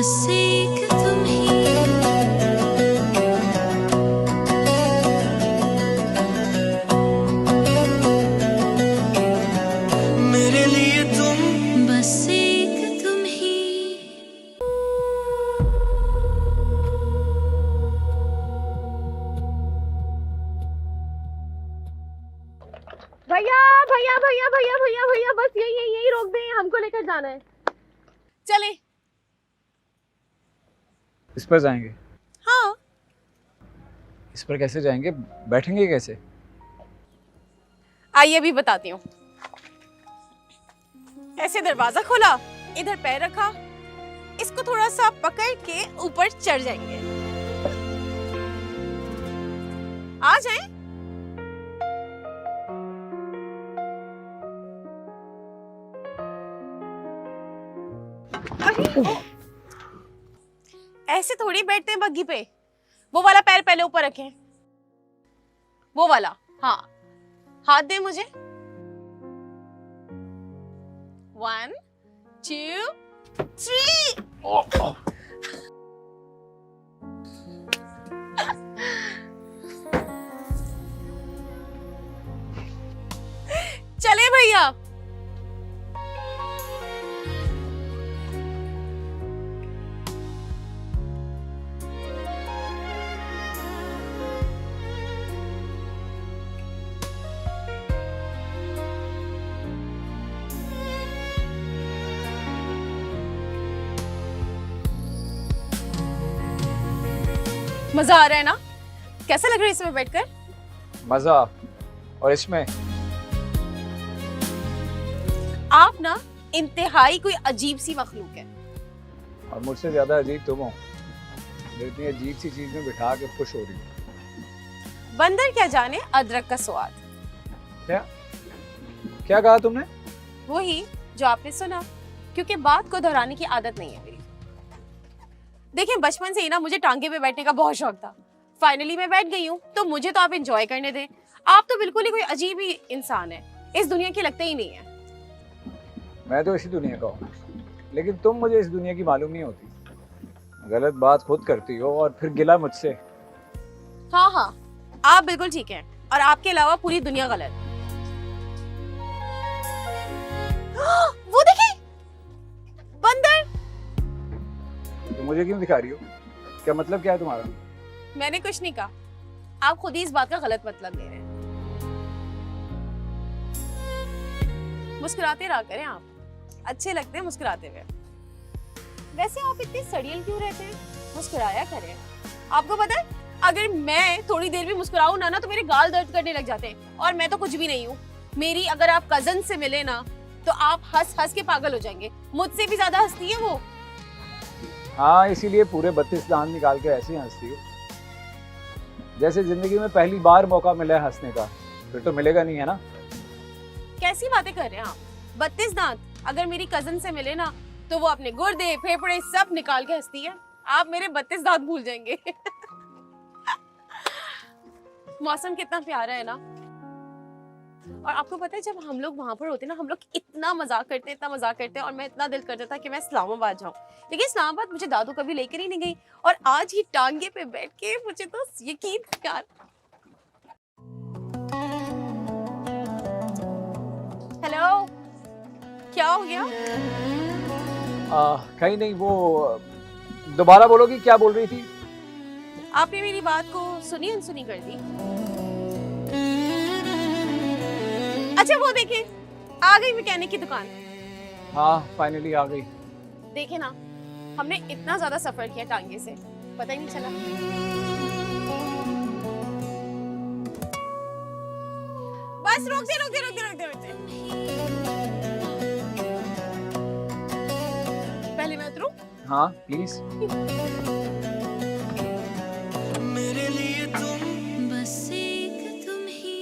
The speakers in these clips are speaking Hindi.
बस एक तुम ही। मेरे लिए तुम बस एक तुम ही। भैया भैया भैया भैया भैया भैया बस यही रोक दें, हमको लेकर जाना है। चले। इस पर जाएंगे? हाँ। इस पर कैसे जाएंगे, बैठेंगे कैसे? आइए अभी बताती हूँ। ऐसे दरवाजा खोला, इधर पैर रखा, इसको थोड़ा सा पकड़ के ऊपर चढ़ जाएंगे। आ जाएं। ऐसे थोड़ी बैठते हैं बग्गी पे। वो वाला पैर पहले ऊपर रखें, वो वाला। हाँ, हाथ दे मुझे। 1 2 3। चले भैया। मजा आ रहा है ना? कैसा लग रहा है इसमें बैठकर? मजा। और इसमें आप ना इंतहाई कोई अजीब सी मखलूक है। और मुझसे ज्यादा अजीब तुम हो, जो इतनी अजीब सी चीज में बिठा के खुश हो रही हो। बंदर क्या जाने अदरक का स्वाद। क्या क्या कहा तुमने? वही जो आपने सुना, क्योंकि बात को दोहराने की आदत नहीं है मेरी। देखिए, बचपन से ही ना मुझे टांगे पे बैठने का बहुत शौक था। फाइनली मैं बैठ गई हूँ, तो मुझे तो आप एंजॉय करने दें। आप तो बिल्कुल ही कोई अजीब ही इंसान है, इस दुनिया की लगते ही नहीं है। मैं तो इसी दुनिया का हूँ, लेकिन तुम मुझे इस दुनिया की मालूम नहीं होती। गलत बात खुद करती हो और फिर गिला मुझसे। हाँ हाँ, आप बिल्कुल ठीक हैं, और आपके अलावा पूरी दुनिया गलत। वो देखिए, बंदर। तो मुझे क्यों दिखा रही हो? क्या मतलब क्या है तुम्हारा? मैंने कुछ नहीं कहा, आप खुद ही इस बात का गलत मतलब ले रहे हैं। मुस्कुराते रहा करें, आप अच्छे लगते हैं मुस्कुराते हुए। वैसे आप इतने सड़ियल क्यों रहते हैं? मुस्कुराया करें। आपको पता है, अगर मैं थोड़ी देर भी मुस्कुराऊं ना तो मेरे गाल दर्द करने लग जाते हैं, और मैं तो कुछ भी नहीं हूँ। मेरी अगर आप कजन से मिले ना तो आप हंस हंस के पागल हो जाएंगे। मुझसे भी ज्यादा हंसती है वो। हाँ, इसीलिए पूरे 32 दांत निकाल के ऐसे ही हंसती हो, जैसे जिंदगी में पहली बार मौका मिला है हंसने का। फिर तो मिलेगा नहीं, है ना? कैसी बातें कर रहे हैं आप? 32 दांत अगर मेरी कजन से मिले ना तो वो अपने गुर्दे फेफड़े सब निकाल के हंसती है। आप मेरे 32 दांत भूल जाएंगे। मौसम कितना प्यारा है ना। और आपको पता है, जब हम लोग वहां पर होते ना, हम लोग इतना मजाक करते हैं, इतना मजाक करते हैं, और मैं इतना दिल करता था कि मैं इस्लामाबाद जाऊं, लेकिन इस्लामाबाद मुझे दादू कभी लेकर ही नहीं गई। और आज ही टांगे पे बैठ के मुझे तो यकीन यार। हेलो, क्या हो गया? कहीं नहीं। वो दोबारा बोलोगी, क्या बोल रही थी? आपने मेरी बात को सुनी अनसुनी कर दी। अच्छा, वो देखिए, आ गई मैकेनिक की दुकान। हाँ, फाइनली आ गई। देखे ना, हमने इतना ज्यादा सफर किया टांगे से, पता ही नहीं चला। बस रोक दे रोक दे रोक दे रोक दे रोक दे। पहले मैं उतरूं? हाँ प्लीज। मेरे लिए तुम बस एक तुम ही।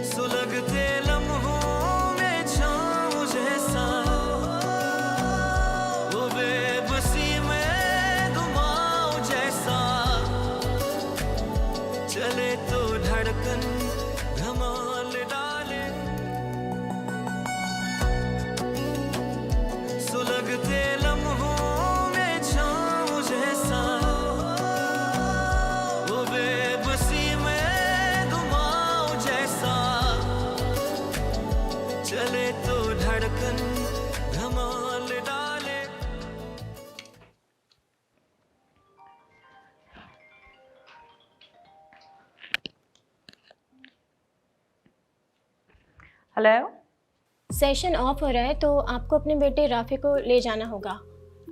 सुलगते लम्हों में छाँव जैसा, वो बेबसी में घुमाओ जैसा, चले तो धड़कन धमाल डाले। हेलो। सेशन ऑफ हो रहा है तो आपको अपने बेटे राफी को ले जाना होगा।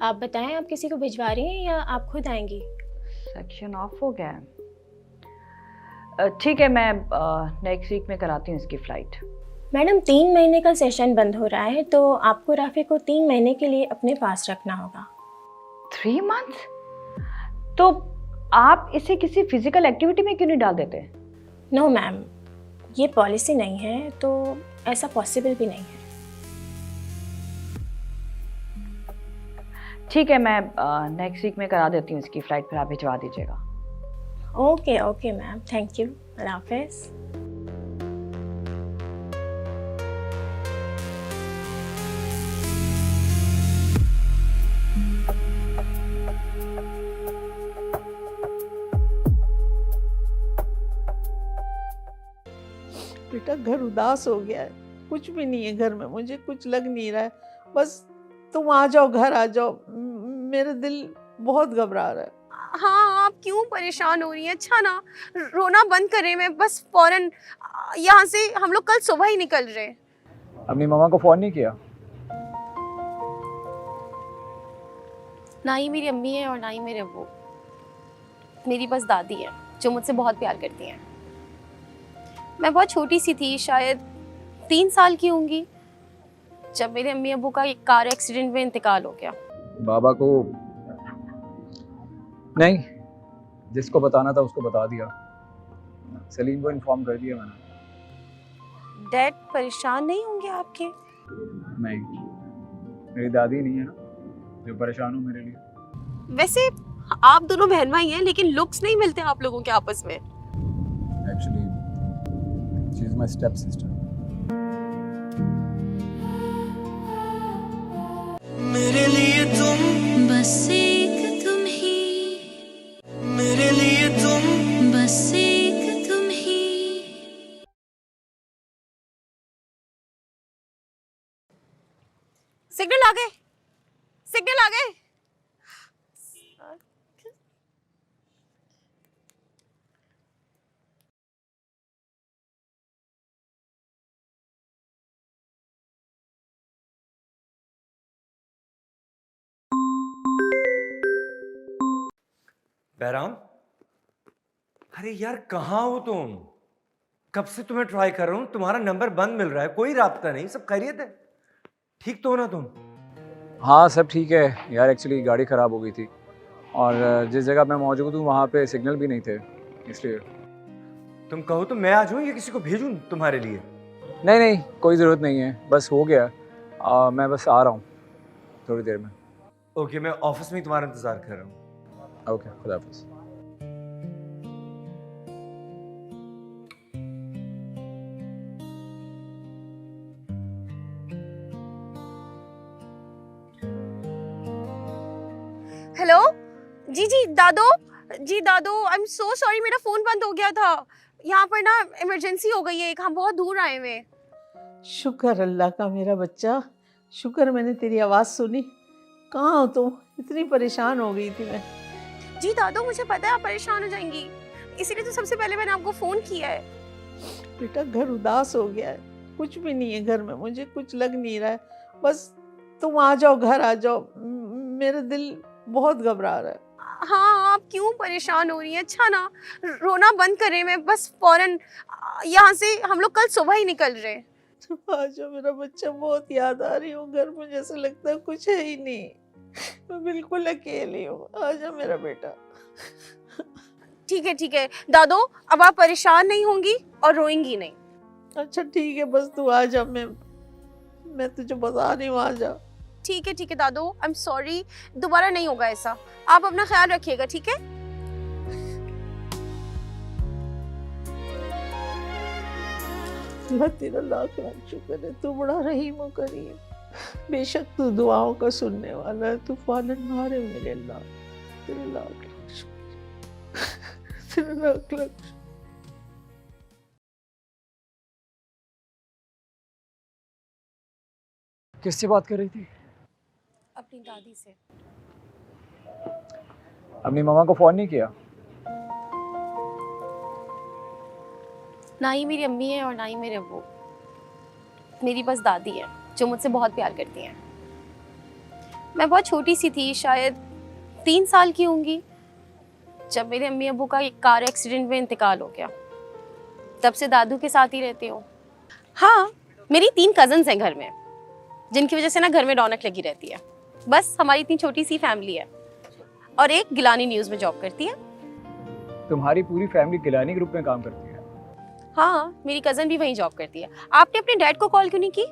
आप बताएं, आप किसी को भिजवा रही हैं या आप खुद आएंगी? सेक्शन ऑफ हो गया है। ठीक है, मैं नेक्स्ट वीक में कराती हूँ इसकी फ़्लाइट। मैडम 3 महीने का सेशन बंद हो रहा है तो आपको राफी को 3 महीने के लिए अपने पास रखना होगा। 3 मंथ्स? तो आप इसे किसी फिजिकल एक्टिविटी में क्यों नहीं डाल देते? नो मैम, ये पॉलिसी नहीं है तो ऐसा पॉसिबल भी नहीं है। ठीक है, मैं नेक्स्ट वीक में करा देती हूँ इसकी फ़्लाइट, फिर आप भिजवा दीजिएगा। Okay okay ma'am, thank you. अल्लाह हाफिज़। बेटा घर उदास हो गया है, कुछ भी नहीं है घर में, मुझे कुछ लग नहीं रहा है। बस तुम आ जाओ, घर आ जाओ, मेरा दिल बहुत घबरा रहा है। हाँ, आप क्यों परेशान हो रही हैं? अच्छा ना, रोना बंद करें, मैं बस फौरन यहाँ से हम लोग कल सुबह ही निकल रहे हैं। अपनी मम्मा को फ़ोन नहीं किया? ना ही मेरी अम्मी है और ना ही मेरे अब्बू, मेरी बस दादी है जो मुझसे बहुत प्यार करती हैं। मैं बहुत छोटी सी थी, शायद 3 साल की होंगी, जब मेरे अम्मी अब्बू का एक कार एक्सीडेंट में इंतकाल हो गया। बाबा को नहीं, जिसको बताना था उसको बता दिया, सलीम को इन्फॉर्म कर दिया मैंने। डैड परेशान नहीं होंगे आपके? नहीं, मेरी दादी नहीं है ना जो परेशान हो मेरे लिए। वैसे आप दोनों बहन भाई हैं, लेकिन लुक्स नहीं मिलते आप लोगों के आपस में। Actually she is my step sister. मेरे लिए तुम बस एक तुम ही, मेरे लिए तुम बस एक तुम ही। सिग्नल आ गए, सिग्नल आ गए। बहराम, अरे यार कहाँ हो तुम? कब से तुम्हें ट्राई कर रहा हूँ, तुम्हारा नंबर बंद मिल रहा है, कोई राब्ता नहीं। सब खैरियत है? ठीक तो हो ना तुम? हाँ सब ठीक है यार, एक्चुअली गाड़ी ख़राब हो गई थी और जिस जगह मैं मौजूद हूँ वहाँ पे सिग्नल भी नहीं थे, इसलिए। तुम कहो तो मैं आ जाऊँ या किसी को भेजूँ तुम्हारे लिए? नहीं नहीं, कोई ज़रूरत नहीं है, बस हो गया। मैं बस आ रहा हूँ थोड़ी देर में। ओके, मैं ऑफिस में ही तुम्हारा इंतज़ार कर रहा हूँ। ओके, खुदा हाफिज़। हेलो, जी जी दादो, जी दादो, आई एम सो सॉरी, मेरा फोन बंद हो गया था। यहाँ पर ना इमरजेंसी हो गई है एक, हम बहुत दूर आए हुए हैं। शुक्र अल्लाह का मेरा बच्चा, शुक्र मैंने तेरी आवाज़ सुनी। कहाँ हो तुम? इतनी परेशान हो गई थी मैं। जी दादो, मुझे पता है आप परेशान हो जाएंगी, इसीलिए तो सबसे पहले मैंने आपको फोन किया है। बेटा घर उदास हो गया है, कुछ भी नहीं है घर में, मुझे कुछ लग नहीं रहा है। बस तुम आ जाओ, घर आ जाओ, मेरा दिल बहुत घबरा रहा है। हाँ, आप क्यों परेशान हो रही हैं? अच्छा ना, रोना बंद करें, मैं बस फौरन यहाँ से हम लोग कल सुबह ही निकल रहे हैं। तुम आ जाओ मेरा बच्चा, बहुत याद आ रही हूँ घर में, जैसे लगता है कुछ है ही नहीं, मैं बिल्कुल अकेली हूँ। आ जाओ मेरा बेटा। ठीक है दादो, अब आप परेशान नहीं होंगी और रोएंगी नहीं। अच्छा ठीक है, बस तू आ जा, मैं तुझे बता रही हूँ, आ जा। ठीक है दादो, आई एम सॉरी, दोबारा नहीं होगा ऐसा। आप अपना ख्याल रखिएगा, ठीक है? अल्लाह तेरा लाख लाख शुक्र है, तू बड़ा रहीम और करीम, बेशक तू दुआओं का सुनने वाला है, तू पालनहार है मेरे अल्लाह। तेरे लाख लाख शुक्र, तेरे लाख लाख शुक्र। किससे बात कर रही थी? अपनी दादी से। अपनी मम्मा को फ़ोन नहीं किया? ना ही मेरी अम्मी है और ना ही मेरे अब्बू, मेरी बस दादी है जो मुझसे बहुत प्यार करती हैं। मैं बहुत छोटी सी थी, शायद 3 साल की होंगी, जब मेरे अम्मी अब्बू का एक कार एक्सीडेंट में इंतकाल हो गया। तब से दादू के साथ ही रहती हूँ। हाँ, मेरी 3 कजन्स हैं घर में, जिनकी वजह से ना घर में रौनक लगी रहती है। बस हमारी इतनी छोटी सी फैमिली है, और एक गिलानी न्यूज़ में जॉब करती है। तुम्हारी पूरी फैमिली गिलानी ग्रुप में काम करती है? हाँ, मेरी कजन भी वहीं जॉब करती है। आपने अपने डैड को कॉल क्यों नहीं की?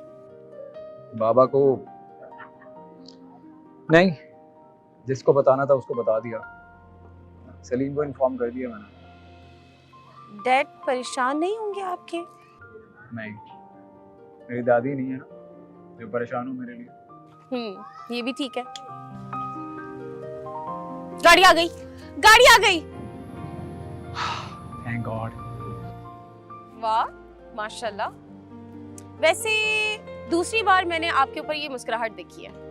बाबा को नहीं, जिसको बताना था उसको बता दिया। सलीम को इन्फॉर्म कर दिया मैंने। डैड परेशान नहीं होंगे आपके? नहीं, मेरी दादी नहीं है ना जो परेशान हो मेरे लिए। ये भी ठीक है। गाड़ी आ गई, गाड़ी आ गई। Thank God. वाह, माशाल्लाह। वैसे दूसरी बार मैंने आपके ऊपर ये मुस्कुराहट देखी है।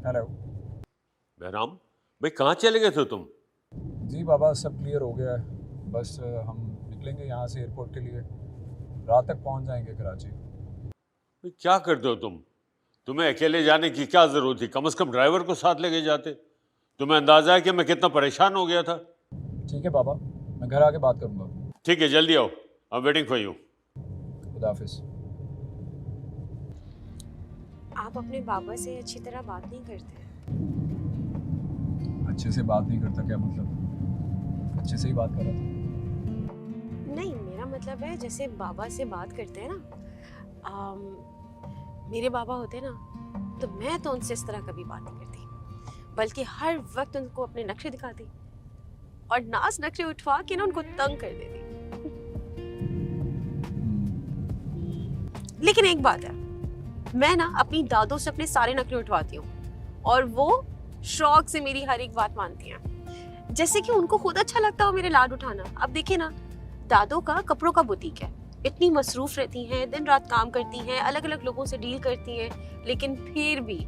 हेलो। बहराम भाई, कहाँ चले गए थे तुम? जी बाबा, सब क्लियर हो गया है। बस हम निकलेंगे यहाँ से एयरपोर्ट के लिए, रात तक पहुँच जाएंगे कराची। भाई क्या करते हो तुम? तुम्हें अकेले जाने की क्या ज़रूरत थी? कम से कम ड्राइवर को साथ लेके जाते। तुम्हें अंदाज़ा है कि मैं कितना परेशान हो गया था। ठीक है बाबा, मैं घर आके बात करूँगा। ठीक है, जल्दी आओ, I am waiting for you. खुदा हाफिज़। आप अपने बाबा से अच्छी तरह बात नहीं करते। अच्छे से बात नहीं करता क्या मतलब? अच्छे से ही बात कर रहा था। नहीं, मेरा मतलब है जैसे बाबा से बात करते हैं ना, मेरे बाबा होते ना, तो मैं तो उनसे इस तरह कभी बात नहीं करती, बल्कि हर वक्त उनको अपने नक्शे दिखाती और नाज नक्शे उठवा के ना उनको तंग कर देती। लेकिन एक बात है, मैं ना अपनी दादों से अपने सारे नखरे उठवाती हूँ और वो शौक से मेरी हर एक बात मानती हैं, जैसे कि उनको खुद अच्छा लगता हो मेरे लाड उठाना। अब देखिए ना, दादों का कपड़ों का बुटीक है, इतनी मसरूफ रहती हैं, दिन रात काम करती हैं, अलग अलग लोगों से डील करती हैं, लेकिन फिर भी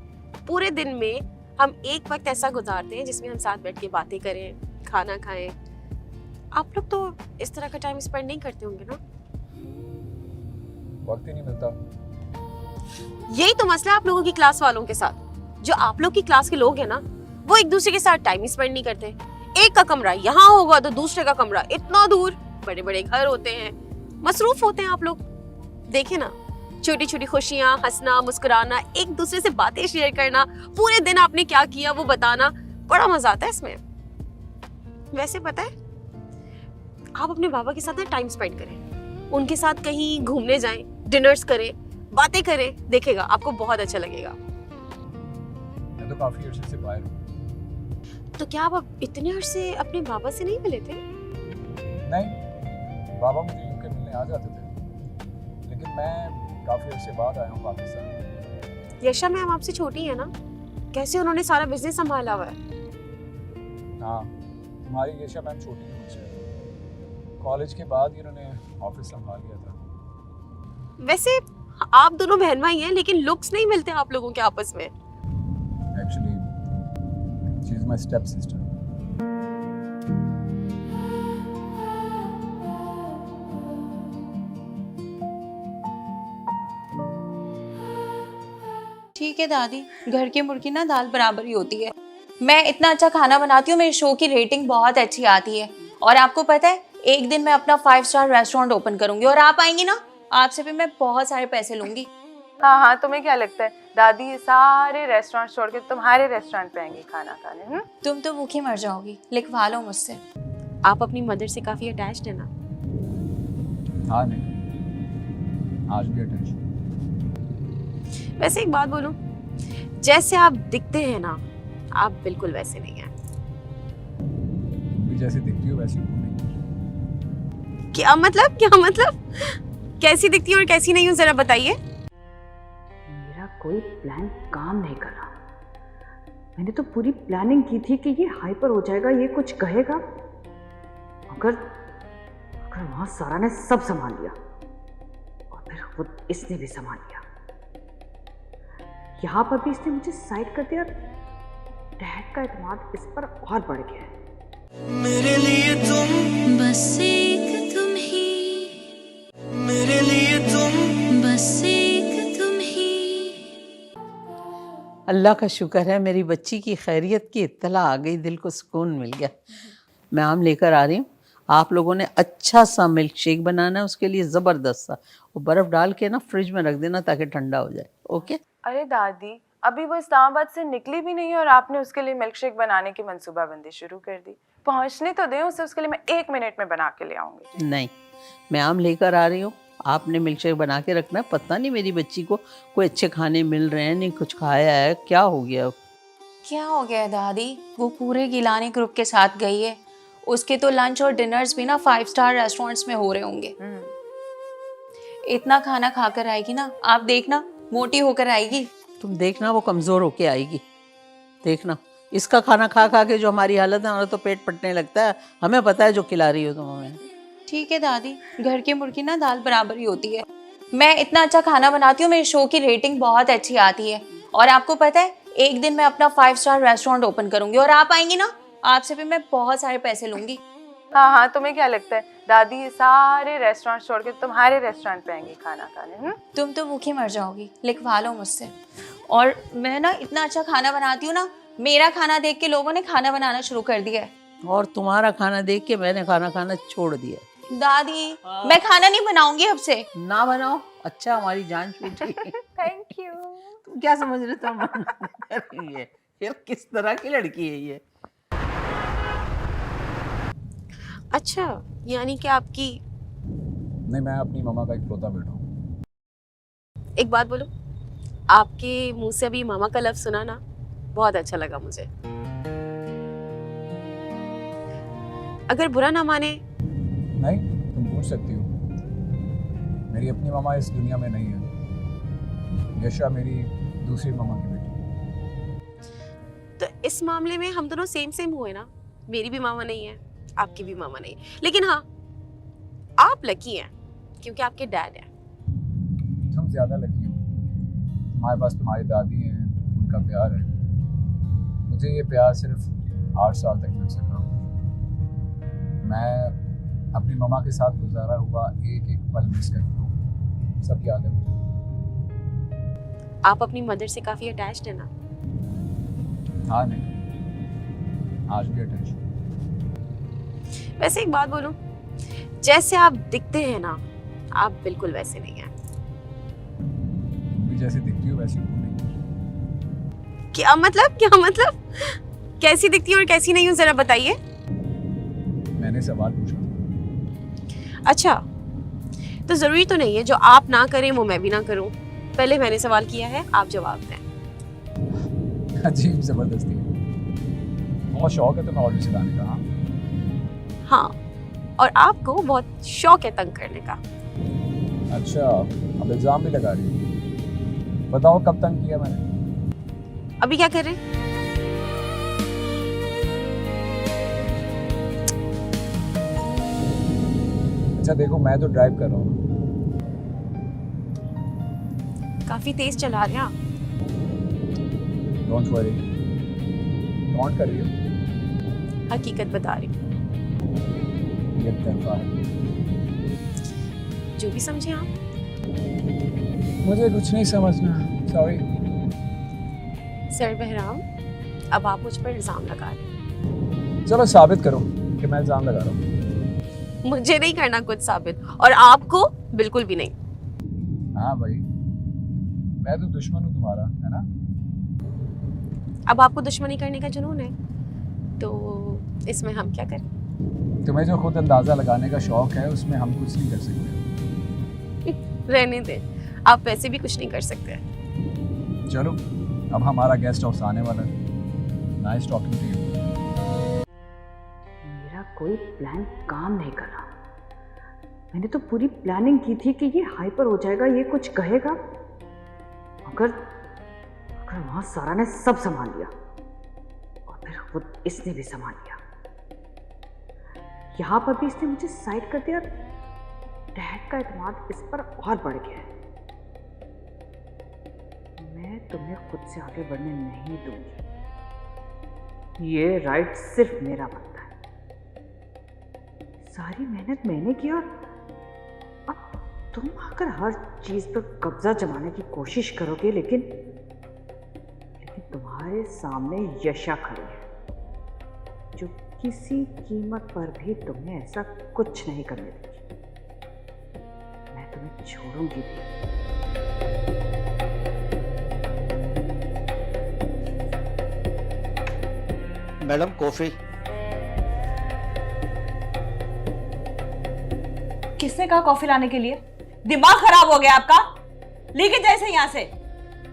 पूरे दिन में हम एक वक्त ऐसा गुजारते हैं जिसमें हम साथ बैठ के बातें करें, खाना खाएं। आप लोग तो इस तरह का टाइम स्पेंड नहीं करते होंगे ना? वक्त ही नहीं मिलता। यही तो मसला है आप लोगों की क्लास वालों के साथ। जो आप लोग की क्लास के लोग हैं ना, वो एक दूसरे के साथ टाइम स्पेंड नहीं करते। एक का कमरा यहाँ होगा तो दूसरे का कमरा इतना दूर, बड़े बड़े घर होते हैं, मसरूफ होते हैं आप लोग। देखे ना, छोटी छोटी खुशियां, हंसना, मुस्कुराना, एक दूसरे से बातें शेयर करना, पूरे दिन आपने क्या किया वो बताना, बड़ा मजा आता है इसमें। वैसे पता है, आप अपने बाबा के साथ ना टाइम स्पेंड करें, उनके साथ कहीं घूमने जाएं, डिनर्स करें, बातें करें, देखेगा आपको बहुत अच्छा लगेगा। मैं तो काफी अर्से से बाहर हूँ। तो क्या आप इतने अर्से अपने बाबा से नहीं मिले थे? नहीं, बाबा मुझे यूके मिलने आ जाते थे, लेकिन मैं काफी अर्से बाद आया हूँ पाकिस्तान। यशा मैम आपसे छोटी है ना, कैसे उन्होंने सारा बिजनेस संभाला हुआ है? हाँ, तुम्हारी यशा मैम छोटी है मुझसे। कॉलेज के बाद ही उन्होंने ऑफिस संभाल लिया था। वैसे आप दोनों बहन भाई हैं, लेकिन लुक्स नहीं मिलते आप लोगों के आपस में। Actually she is my step sister. ठीक है दादी, घर की मुर्गी ना दाल बराबर ही होती है। मैं इतना अच्छा खाना बनाती हूँ, मेरे शो की रेटिंग बहुत अच्छी आती है। और आपको पता है, एक दिन मैं अपना 5 स्टार रेस्टोरेंट ओपन करूंगी और आप आएंगी ना, आपसे भी मैं बहुत सारे पैसे लूंगी। हाँ हाँ, तुम्हें क्या लगता है दादी ये सारे रेस्टोरेंट छोड़ के तुम्हारे रेस्टोरेंट पे आएंगी खाना खाने? तुम तो भूखी मर जाओगी, लिखवा लो मुझसे। आप अपनी मदर से काफी अटैच्ड है ना? हाँ नहीं, आज भी अटैच। वैसे एक बात बोलूं, जैसे आप दिखते हैं ना, आप बिल्कुल वैसे नहीं हैं। तुम भी जैसे दिखती हो वैसी हूँ नहीं। क्या मतलब, क्या मतलब? कैसी दिखती हूँ और कैसी नहीं हूँ, जरा बताइए। मेरा कोई प्लान काम नहीं कर रहा। मैंने तो पूरी प्लानिंग की थी कि ये हाइपर हो जाएगा, ये कुछ कहेगा। अगर वहां सारा ने सब संभाल लिया और फिर खुद इसने भी संभाल लिया, यहाँ पर भी इसने मुझे साइड कर दिया। डैड का एतमाद इस पर और बढ़ गया है। मेरे लिए तुम बस एक तुम ही, मेरे लिए तुम बस एक तुम ही। अल्लाह का शुक्र है, मेरी बच्ची की खैरियत की इत्तला आ गई, दिल को सुकून मिल गया। मैं आम लेकर आ रही हूँ। आप लोगों ने अच्छा सा मिल्क शेक बनाना है, उसके लिए ज़बरदस्त सा, वो बर्फ़ डाल के ना फ्रिज में रख देना ताकि ठंडा हो जाए। ओके? अरे दादी, अभी वो इस्लामाबाद से निकली भी नहीं और आपने उसके लिए मिल्क शेक बनाने की मंसूबाबंदी शुरू कर दी। पहुंचने तो दें उसे, उसके लिए मैं 1 मिनट में बना के ले आऊंगी। नहीं, मैं आम लेकर आ रही हूँ, आपने मिल्क शेक बना के रखना है। पता नहीं मेरी बच्ची को कोई अच्छे खाने मिल रहे हैं, नहीं कुछ खाया है, क्या हो गया? क्या हो गया दादी? वो पूरे गिलानी ग्रुप के साथ गई है। उसके तो लंच और डिनर्स भी ना 5 स्टार रेस्टोरेंट्स में हो रहे होंगे। इतना खाना खाकर आएगी ना, आप देखना मोटी होकर आएगी। तुम देखना वो कमज़ोर होके आएगी, देखना। इसका खाना खा खा के जो हमारी हालत है, हमारा तो पेट फटने लगता है। हमें पता है जो खिला रही हो तुम हमें। ठीक है दादी, घर की मुर्गी ना दाल बराबर ही होती है। मैं इतना अच्छा खाना बनाती हूँ, मेरे शो की रेटिंग बहुत अच्छी आती है। और आपको पता है, एक दिन मैं अपना 5 स्टार रेस्टोरेंट ओपन करूंगी और आप आएंगी ना, आपसे भी मैं बहुत सारे पैसे लूंगी। हाँ हाँ, तुम्हें क्या लगता है दादी, ये सारे रेस्टोरेंट छोड़ के तुम्हारे रेस्टोरेंट पे आएंगी खाना खाने? तुम तो भूखी मर जाओगी, लिखवा लो मुझसे। और मैं ना इतना अच्छा खाना बनाती हूँ ना, मेरा खाना देख के लोगों ने खाना बनाना शुरू कर दिया है। और तुम्हारा खाना देख के मैंने खाना खाना छोड़ दिया। दादी, मैं खाना नहीं बनाऊंगी अब से। ना बनाओ, अच्छा हमारी जान छूटी। Thank you. तुम क्या समझ रहे हो? ये किस तरह की लड़की है ये? अच्छा, यानी कि आपकी... नहीं, मैं अपनी मामा का इकलौता बेटा हूँ। एक बात बोलो, आपके मुंह से अभी मामा का लफ्ज सुना ना, बहुत अच्छा लगा मुझे। अगर बुरा ना माने। नहीं, तुम पूछ सकती हो। मेरी अपनी मामा इस दुनिया में नहीं है। यशा मेरी दूसरी मामा की बेटी है। तो इस मामले में हम दोनों सेम हुए ना। मेरी भी मामा नहीं है, आपकी भी मामा नहीं, लेकिन हाँ, आप लकी हैं क्योंकि आपके डैड हैं। तुम ज्यादा लकी हो, तुम्हारे पास तुम्हारी दादी हैं, उनका प्यार है। मुझे ये प्यार सिर्फ 8 साल तक मिल सका। मैं अपनी मामा के साथ गुजारा हुआ एक पल मिस करता हूँ, सब याद है मुझे। आप अपनी मदर से काफी अटैच्ड है ना? हाँ, नहीं, आज भी अटैच। वैसे एक बात बोलूं, जैसे आप दिखते हैं ना, आप बिल्कुल वैसे नहीं हैं। तुम भी जैसे दिखती हो वैसी हूँ नहीं। क्या मतलब, क्या मतलब? कैसी दिखती हूँ और कैसी नहीं हूँ, जरा बताइए। मैंने सवाल पूछा। अच्छा, तो जरूरी तो नहीं है जो आप ना करें वो मैं भी ना करूं। पहले मैंने सवाल किया है, आप जवाब दें। अजीब जबरदस्ती है। बहुत शौक है तुम्हें ऑर्डर चलाने का? हाँ, और आपको बहुत शौक है तंग करने का। अच्छा, अब इल्जाम भी लगा रही हो। बताओ कब तंग किया मैंने? अभी क्या कर रहे हैं? अच्छा देखो, मैं तो ड्राइव कर रहा हूँ। काफी तेज चला रहे हैं आप। Don't worry. कौन कर रही हो? हकीकत बता रही हूँ। ये तरफा है। जो भी समझे आप। मुझे कुछ नहीं समझना, सॉरी। सर बहराम, अब आप मुझ पर इल्जाम लगा रहे हैं। चलो साबित करो कि मैं इल्जाम लगा रहा हूँ। मुझे नहीं करना कुछ साबित, और आपको बिल्कुल भी नहीं। हाँ भाई, मैं तो दुश्मन हूँ तुम्हारा, है ना? अब आपको दुश्मनी करने का जुनून है, तो इसमें हम क्या करें? तुम्हें जो खुद अंदाजा लगाने का शौक है, उसमें हम कुछ नहीं कर सकते। रहने दें, आप वैसे भी कुछ नहीं कर सकते। चलो अब हमारा गेस्ट हाउस आने वाला है। Nice talking to you. मेरा कोई प्लान काम नहीं कर रहा। मैंने तो पूरी प्लानिंग की थी कि ये हाइपर हो जाएगा, ये कुछ कहेगा। अगर वहां सारा ने सब संभाल लिया और फिर खुद इसने भी संभाल लिया। यहां पर भी इसने मुझे साइड कर दिया। डैड का एतमाद इस पर और बढ़ गया है। मैं तुम्हें खुद से आगे बढ़ने नहीं दूंगी। ये राइट सिर्फ मेरा बनता है। सारी मेहनत मैंने की और अब तुम आकर हर चीज पर कब्जा जमाने की कोशिश करोगे, लेकिन तुम्हारे सामने यशा खड़ी है जो किसी कीमत पर भी तुम्हें ऐसा कुछ नहीं करने देगी। मैं तुम्हें छोड़ूंगी भी। Madam coffee. किसने कहा कॉफी लाने के लिए? दिमाग खराब हो गया आपका? लेके जाए इसे यहाँ से।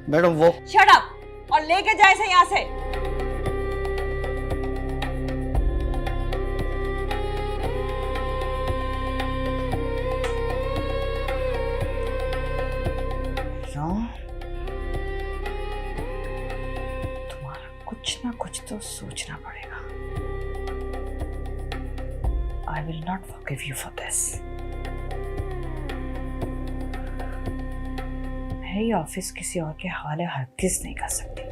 मैडम वो शट अप और लेके जाए इसे यहाँ से। तुम्हारा कुछ ना कुछ तो सोचना पड़ेगा। I will not forgive you for this. मैं ये ऑफिस किसी और के हवाले हरगिज़ नहीं कर सकती।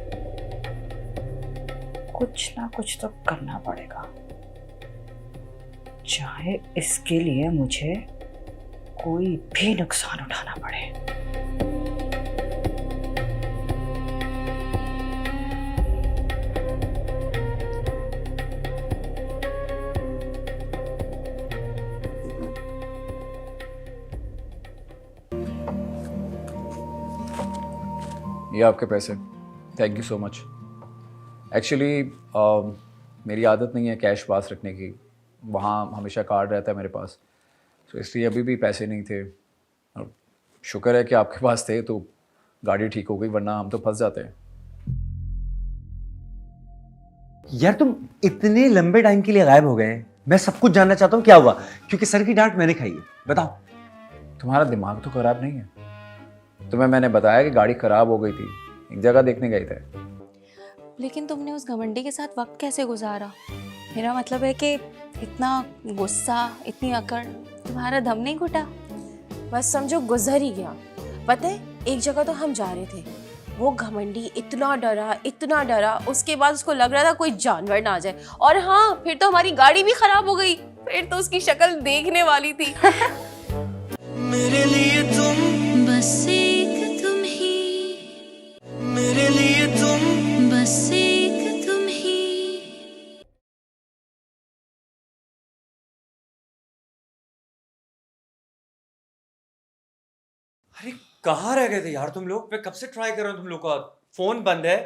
कुछ ना कुछ तो करना पड़ेगा, चाहे इसके लिए मुझे कोई भी नुकसान उठाना पड़े। ये आपके पैसे। Thank you so much. Actually मेरी आदत नहीं है कैश पास रखने की। वहाँ हमेशा कार्ड रहता है मेरे पास, तो इसलिए अभी भी पैसे नहीं थे। और शुक्र है कि आपके पास थे तो गाड़ी ठीक हो गई, वरना हम तो फंस जाते हैं। यार तुम इतने लंबे टाइम के लिए गायब हो गए। मैं सब कुछ जानना चाहता हूँ क्या हुआ, क्योंकि सर की डांट मैंने खाई है। बताओ। तुम्हारा दिमाग तो खराब नहीं है? तुम्हें मैंने बताया कि गाड़ी खराब हो गई थी, एक जगह देखने गए थे। लेकिन तुमने उस घमंडी के साथ वक्त कैसे गुजारा? मेरा मतलब है कि इतना गुस्सा, इतनी अकड़, तुम्हारा दम नहीं घुटा? बस समझो गुजर ही गया। पता है, एक जगह तो हम जा रहे थे, वो घमंडी इतना डरा, उसके बाद उसको लग रहा था कोई जानवर ना आ जाए। और हाँ, फिर तो हमारी गाड़ी भी खराब हो गई। फिर तो उसकी शक्ल देखने वाली थी। मेरे लिए तुम बस एक तुम ही, मेरे लिए तुम बस एक तुम ही। अरे कहाँ रह गए थे यार तुम लोग? मैं कब से ट्राई कर रहा हूँ तुम लोग का, फोन बंद है।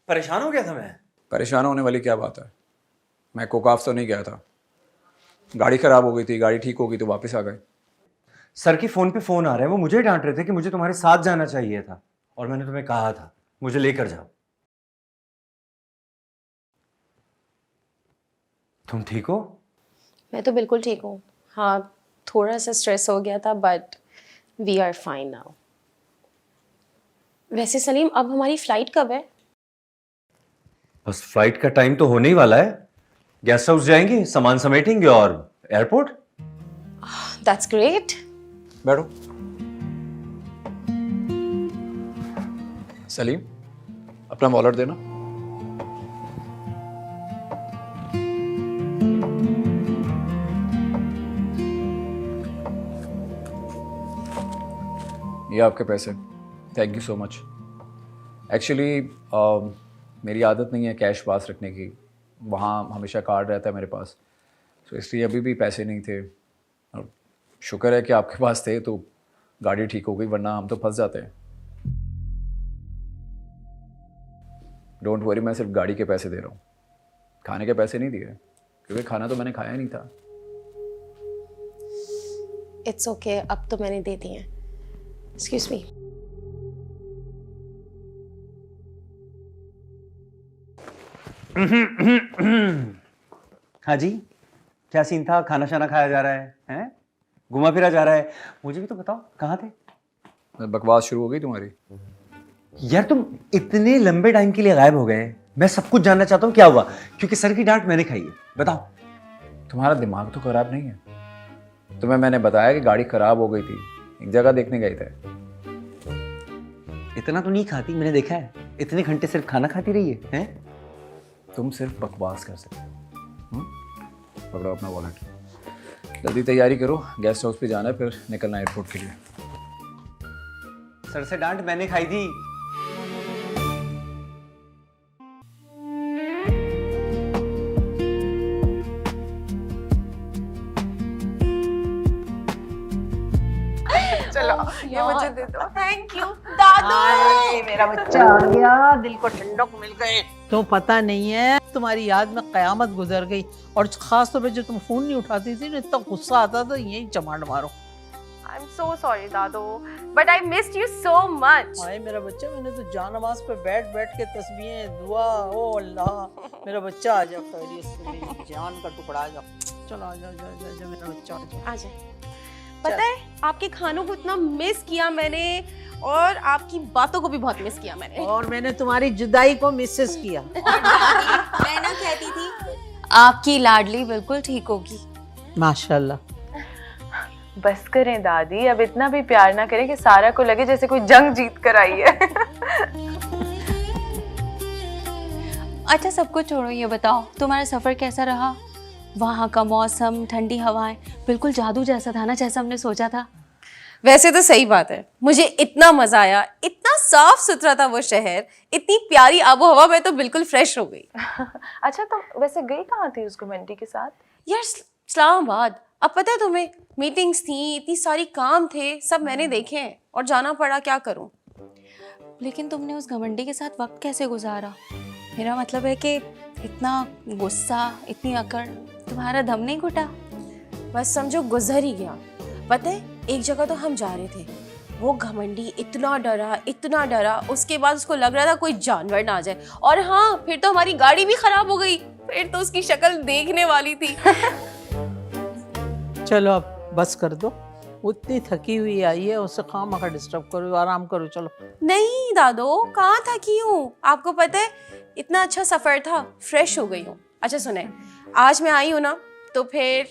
परेशान हो गया था मैं। परेशान होने वाली क्या बात है? मैं कोकाफ तो नहीं गया था। गाड़ी खराब हो गई थी, गाड़ी ठीक हो गई तो वापस आ गए। सर की फोन पे फोन आ रहे हैं, वो मुझे डांट रहे थे कि मुझे तुम्हारे साथ जाना चाहिए था, और मैंने तुम्हें कहा था मुझे लेकर जाओ। तुम ठीक हो? मैं तो बिल्कुल ठीक हूँ। हाँ, थोड़ा सा स्ट्रेस हो गया था, but we are fine now. वैसे सलीम, अब हमारी फ्लाइट कब है? बस फ्लाइट का टाइम तो होने ही वाला है। गेस्ट हाउस जाएंगे, सामान समेटेंगे और एयरपोर्ट। That's great. बैठो। सलीम, अपना वॉलेट देना। ये आपके पैसे। Thank you so much. Actually मेरी आदत नहीं है कैश पास रखने की। वहाँ हमेशा कार्ड रहता है मेरे पास, तो इसलिए अभी भी पैसे नहीं थे। और शुक्र है कि आपके पास थे तो गाड़ी ठीक हो गई, वरना हम तो फंस जाते हैं। डोंट वरी, मैं सिर्फ गाड़ी के पैसे दे रहा हूँ, खाने के पैसे नहीं दिए, क्योंकि खाना तो मैंने खाया नहीं था। इट्स ओके, अब तो मैंने दे दिए हैं। Excuse me. हाँ जी, क्या सीन था? खाना शाना खाया जा रहा है, हैं? घुमा फिरा जा रहा है? मुझे भी तो बताओ, कहाँ थे? बकवास शुरू हो गई तुम्हारी। यार तुम इतने लंबे टाइम के लिए गायब हो गए, मैं सब कुछ जानना चाहता हूँ क्या हुआ, क्योंकि सर की डांट मैंने खाई है। बताओ। तुम्हारा दिमाग तो खराब नहीं है? तुम्हें मैंने बताया कि गाड़ी खराब हो गई थी, एक जगह देखने गए थे। इतना तो नहीं खाती, मैंने देखा है। इतने घंटे सिर्फ खाना खाती रही है, हैं? तुम सिर्फ बकवास कर सकते हो। पकड़ो अपना वॉलेट, जल्दी तैयारी करो, गेस्ट हाउस पे जाना है, फिर निकलना एयरपोर्ट के लिए। सर से डांट मैंने खाई थी। चलो ये मुझे दे दो। थैंक यू दादू। मेरा बच्चा आ गया, दिल को ठंडक मिल गई। तो पता नहीं है, तुम्हारी याद में कयामत गुजर गई। और खास तौर पे जब तुम फोन नहीं उठाती थी ना, इतना गुस्सा आता था, यही चमाट मारो। आई एम सो सॉरी दादू, but I missed you so much. हाय मेरा बच्चा, मैंने तो जानमाज पे बैठ बैठ के तस्बीहें, दुआ, ओ अल्लाह मेरा बच्चा आ जा खैरियत से, मेरी जान का टुकड़ा आ जा। चलो आ जा, मेरा बच्चा आ जा। पता है आपके खानों को इतना मिस किया मैंने, और आपकी बातों को भी बहुत मिस किया मैंने। और मैंने तुम्हारी जुदाई को मिसेस किया। मैं ना कहती थी आपकी लाडली बिल्कुल ठीक होगी। माशाल्लाह। बस करें दादी, अब इतना भी प्यार ना करें कि सारा को लगे जैसे कोई जंग जीत कर आई है। अच्छा सब कुछ छोड़ो, ये बताओ तुम्हारा सफर कैसा रहा? वहाँ का मौसम, ठंडी हवाएं, बिल्कुल जादू जैसा था ना, जैसा हमने सोचा था। वैसे तो सही बात है, मुझे इतना मजा आया, इतना साफ सुथरा था वो शहर, इतनी प्यारी आबो हवा, मैं तो बिल्कुल फ्रेश हो गई। अच्छा तुम वैसे गई कहाँ थी उस घुमंडी के साथ? यार इस्लामाबाद, अब पता है तुम्हें, मीटिंग्स थी, इतनी सारी काम थे, सब मैंने देखे हैं और जाना पड़ा, क्या करूं। लेकिन तुमने उस घमंडी के साथ वक्त कैसे गुजारा? मेरा मतलब है कि इतना गुस्सा, इतनी अकड़, तुम्हारा दम नहीं घुटा? बस समझो गुजर ही गया। पता है एक जगह तो हम जा रहे थे, वो घमंडी इतना डरा, उसके बाद उसको लग रहा था कोई जानवर ना आ जाए, और हाँ फिर तो हमारी गाड़ी भी खराब हो गई, फिर तो उसकी शक्ल देखने वाली थी। चलो अब बस कर दो, उतनी थकी हुई आई है, उससे खामखा डिस्टर्ब करो, आराम करो। चलो। नहीं दादो, कहाँ थकी हूँ, आपको पता है इतना अच्छा सफर था, फ्रेश हो गई हूँ। अच्छा सुने, आज मैं आई हूँ ना, तो फिर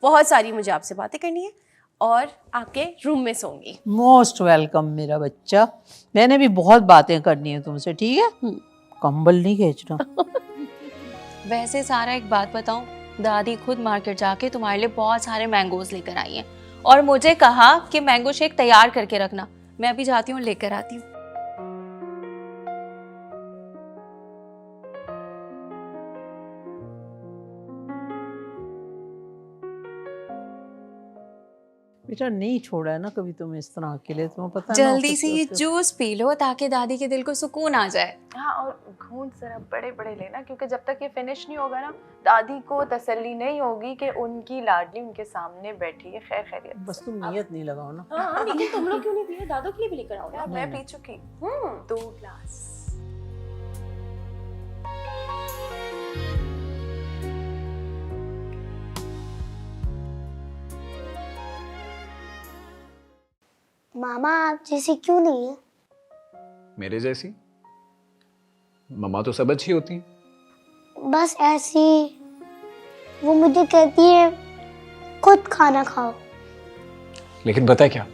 बहुत सारी मुझे आपसे बातें करनी है और आपके रूम में सोऊंगी। मोस्ट वेलकम मेरा बच्चा, मैंने भी बहुत बातें करनी है तुमसे, ठीक है? कंबल नहीं खींचना। वैसे सारा एक बात बताऊं, दादी खुद मार्केट जाके तुम्हारे लिए बहुत सारे मैंगोज लेकर आई हैं और मुझे कहा कि मैंगो शेक तैयार करके रखना। मैं अभी जाती हूँ, लेकर आती हूँ। बेटा नहीं छोड़ा है ना कभी तुम इस तरह अकेले, तुम्हें पता है जल्दी से ये जूस पी लो ताकि दादी के दिल को सुकून आ जाए। हाँ, और घूंट जरा बड़े बड़े लेना, क्योंकि जब तक ये फिनिश नहीं होगा ना, दादी को तसल्ली नहीं होगी कि उनकी लाडली उनके सामने बैठी है खैर खैरियत। बस तुम नियत नहीं लगाओ ना। हाँ, लेकिन तुम लोग क्यों नहीं पिए? दादू के लिए भी लेकर आओ यार। मैं पी चुकी 2 ग्लास। मामा आप जैसी क्यों नहीं है? मेरे जैसी? मम्मा तो सब अच्छी होती हैं। बस ऐसी, वो मुझे कहती है खुद खाना खाओ। लेकिन पता है क्या,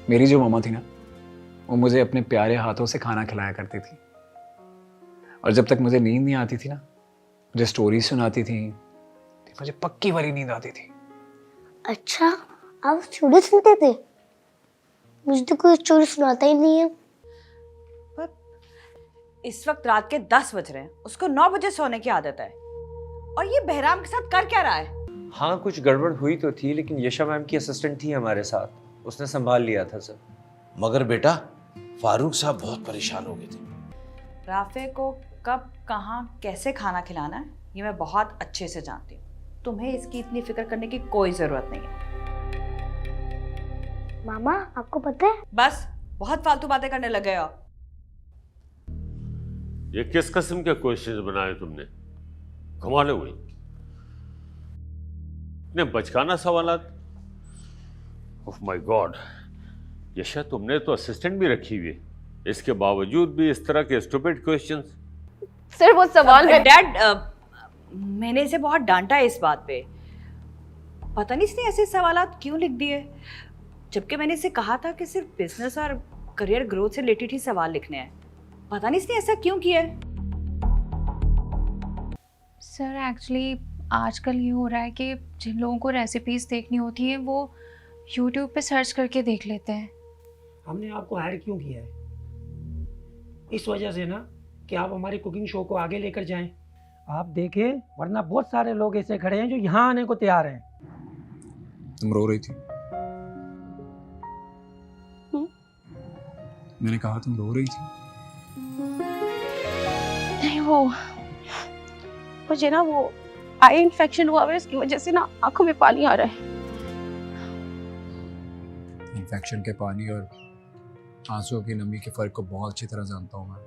मेरी जो मम्मा थी ना, वो मुझे अपने प्यारे हाथों से खाना खिलाया करती थी, और जब तक मुझे नींद नहीं आती थी ना, मुझे स्टोरी सुनाती थी, मुझे पक्की वाली नींद आती थी। अच्छा, आप स्टोरी सुनते थे? मुझे तो कोई स्टोरी सुनाता ही नहीं है। इस वक्त रात के 10 बज रहे हैं, उसको 9 बजे सोने की आदत है, और ये बहराम के साथ कर क्या रहा है? हाँ कुछ गड़बड़ हुई तो थी, लेकिन यशा मैम की असिस्टेंट थी हमारे साथ, उसने संभाल लिया था सर। मगर बेटा फारूक साहब बहुत परेशान हो गए थे। राफे को कब, कहाँ, कैसे खाना खिलाना है ये मैं बहुत अच्छे से जानती हूँ। तुम्हें इसकी इतनी फिक्र करने की कोई जरूरत नहीं है। मामा आपको पता है? बस बहुत फालतू बातें करने लगे हो। ये किस किस्म के क्वेश्चंस बनाए तुमने? कमाल हो गई। इतने बचकाना सवालात। ओह माय गॉड, यशा तुमने तो असिस्टेंट भी रखी हुई है, इसके बावजूद भी इस तरह के स्टूपिड क्वेश्चंस। सर वो सवाल डैड, मैंने इसे बहुत डांटा है इस बात पे। पता नहीं इसने ऐसे सवालात क्यों लिख दिए, जबकि मैंने इसे कहा था कि सिर्फ बिजनेस और करियर ग्रोथ से रिलेटेड ही सवाल लिखने हैं। पता नहीं इसने ऐसा क्यों किया है। सर एक्चुअली आजकल ये हो रहा है कि जिन लोगों को रेसिपीज़ देखनी होती हैं वो यूट्यूब पे सर्च करके देख लेते हैं। हमने आपको हायर क्यों किया है? इस वजह से ना कि आप हमारी कुकिंग शो को आगे लेकर जाएं। आप देखें, वरना बहुत सारे लोग ऐसे खड़े हैं जो यहाँ आने को तैयार हैं। तुम रो रही थी? मैंने कहा तुम रो रही थी। नहीं, वो मुझे ना वो आई इन्फेक्शन हुआ है, इसकी वजह से ना आंखों में पानी आ रहा है। इन्फेक्शन के पानी और आंसुओं की नमी के फर्क को बहुत अच्छी तरह जानता हूँ मैं।